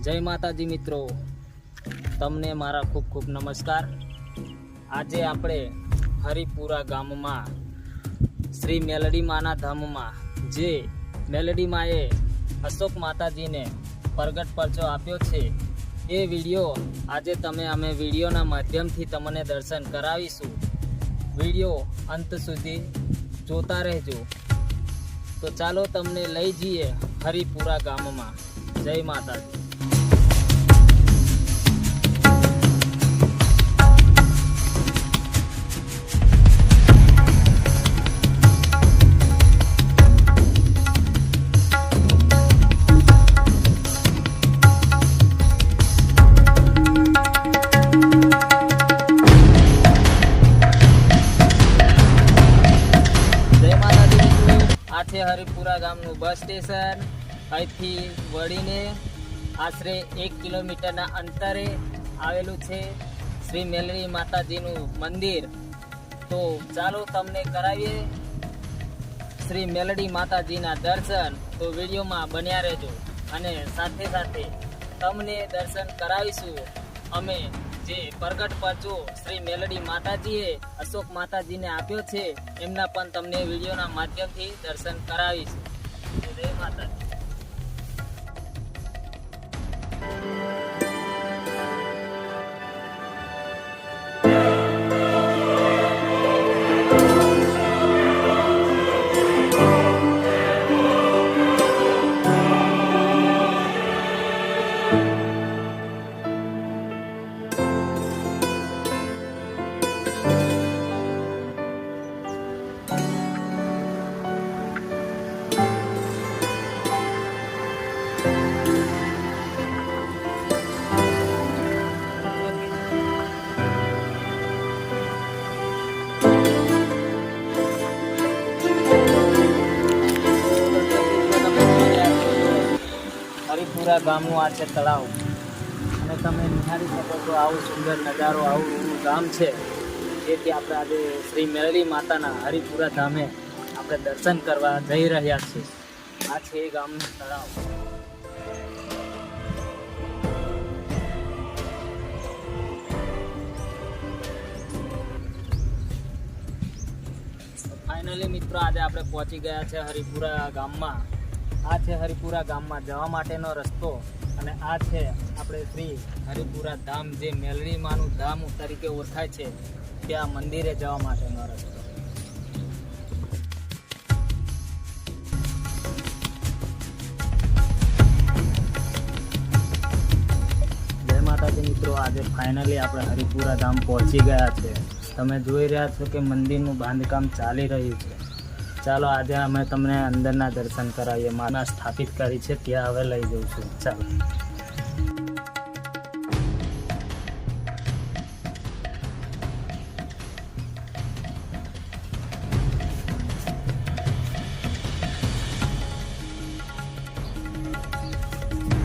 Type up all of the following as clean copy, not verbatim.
जय माताजी मित्रों, तमने मारा खूब खूब नमस्कार। आजे आपणे हरिपुरा गाम में श्री मेलडी माना धाम में जे मेलडी माए अशोक माताजी ने प्रगट परचो आप्यो छे ए विडियो आजे तमे अमे विडियोना माध्यमथी तमने दर्शन करावीशुं। विडियो अंत सुधी जोता रहेजो। तो चालो तमने लई जईए हरिपुरा गाम में। जय माताजी। हरिपुरा गामनु बस स्टेशन અહીંથી વળીને આશરે 1 કિલોમીટરના અંતરે આવેલું છે શ્રી મેલડી માતાજીનું મંદિર। તો ચાલો તમને કરાવીએ શ્રી મેલડી માતાજીના દર્શન। તો વિડીયોમાં બન્યા રહેજો અને સાથે સાથે તમને દર્શન કરાવીશું અમે જે પ્રગટ પરચો શ્રી મેલડી માતાજીએ અશોક માતાજીને આપ્યો છે એમના પણ તમને વિડીયોના માધ્યમથી દર્શન કરાવીશું। જય માતાજી। हरिपुरा गामનું આ છે તળાવ અને તમે નિહાળી શકો છો આવું સુંદર નજારો આવું ગામ છે જેથી આપણે આજે શ્રી મેલડી માતાના હરિપુરા ધામે આપણે દર્શન કરવા જઈ રહ્યા છીએ। આ છે એ ગામનું તળાવ। ફાઇનલી મિત્રો આજે આપણે પહોંચી ગયા છે હરિપુરા ગામમાં। आ है हरिपुरा गाम में जवा माटेनो रस्तो अने आ है आपणे श्री हरिपुरा धाम जे मेलडी मानु धाम तरीके ओळखाय छे त्या मंदिरे जवा माटेनो रस्तो। जय माताजी मित्रों, आज फाइनली आपणे हरिपुरा धाम पहोंची गया छे। तमे जोई रह्या छो के मंदिरनुं बांधकाम चाली रह्युं छे। चालो आज अमे तमने अंदरना दर्शन करावीए। माना स्थापित करी छे त्यां हवे लई जऊं छुं। चालो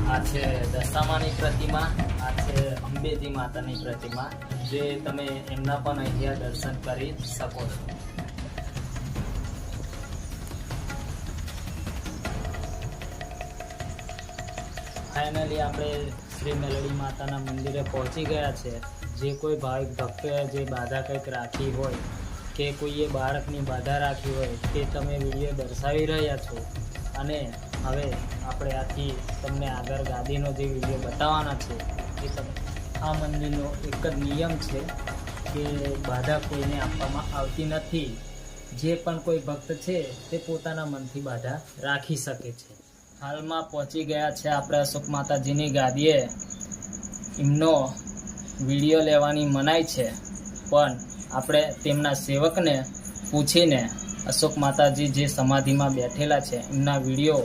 आ छे दशामानी प्रतिमा, आ छे अंबेजी मातानी प्रतिमा जे तमे एमना पण अहींया दर्शन करी शको छो। फाइनली आपणे श्री मेलडी माताना मंदिरे पहोंची गया छे। जे कोई भाविक भक्तोए जे बाधा कंईक राखी होय के कोईए बाळकनी बाधा राखी होय ते तमे विडियो दर्शावी रह्या छो। अने हवे आपणे आथी तमने आगळ गादीनो जे विडियो बताववाना छे ए तमे आ मंदिरनो एक ज नियम छे के बाधा कोईने आपवामां आवती नथी। जे पण कोई भक्त छे ते पोताना मनथी बाधा राखी शके छे। हाल में पहुंची गया है अपने अशोक माताजी गादीए। एमनो विडियो लेवानी मनाई है पण आपणे तेमना सेवक ने पूछीने अशोक माताजी जे समाधि में बैठेला है एमना विडियो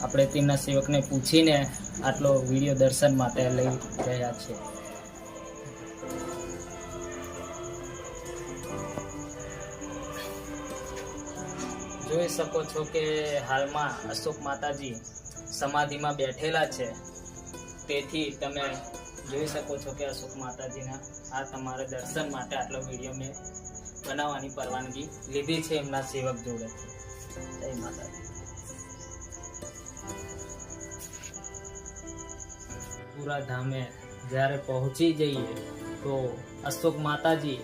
आपणे तेमना सेवक ने पूछीने आटलो विडियो दर्शन माटे लई रह्या छे। જોઈ શકો છો કે હાલમાં અશોક માતાજી સમાધિમાં બેઠેલા છે તેથી તમે જોઈ શકો છો કે અશોક માતાજીના આ તમારા દર્શન માટે આટલો વિડીયો મેં બનાવવાની પરવાનગી લીધી છે એમના સેવક જોડે। જય માતાજી। સાતપુરા ધામે જ્યારે પહોંચી જઈએ તો અશોક માતાજી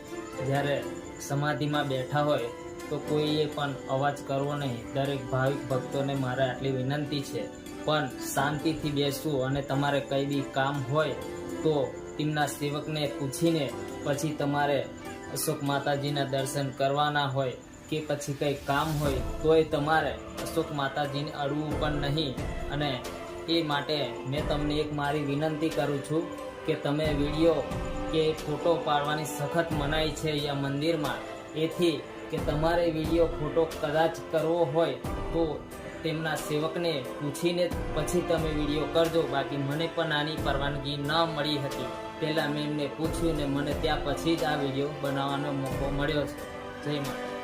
જ્યારે સમાધિમાં બેઠા હોય તો કોઈએ પણ અવાજ કરવો નહીં. દરેક ભાવિક ભક્તોને મારે આટલી વિનંતી છે, પણ શાંતિથી બેસવું અને તમારે કંઈ બી કામ હોય તો તેમના સેવકને પૂછીને પછી તમારે અશોક માતાજીના દર્શન કરવાના હોય કે પછી કંઈ કામ હોય તોય તમારે અશોક માતાજીને અડવું પણ નહીં. અને એ માટે મેં તમને એક મારી વિનંતી કરું છું કે તમે વિડીયો કે ફોટો પાડવાની સખત મનાઈ છે અહીંયા મંદિરમાં. એથી કે તમારે વિડીયો ફોટો કદાચ કરવો હોય તો તેમના સેવકને પૂછીને પછી તમે વિડીયો કરજો. બાકી મને પણ આની પરવાનગી ન મળી હતી. પહેલાં મેં એમને પૂછ્યું ને મને ત્યાં પછી જ આ વિડીયો બનાવવાનો મોકો મળ્યો છે. જય માતા.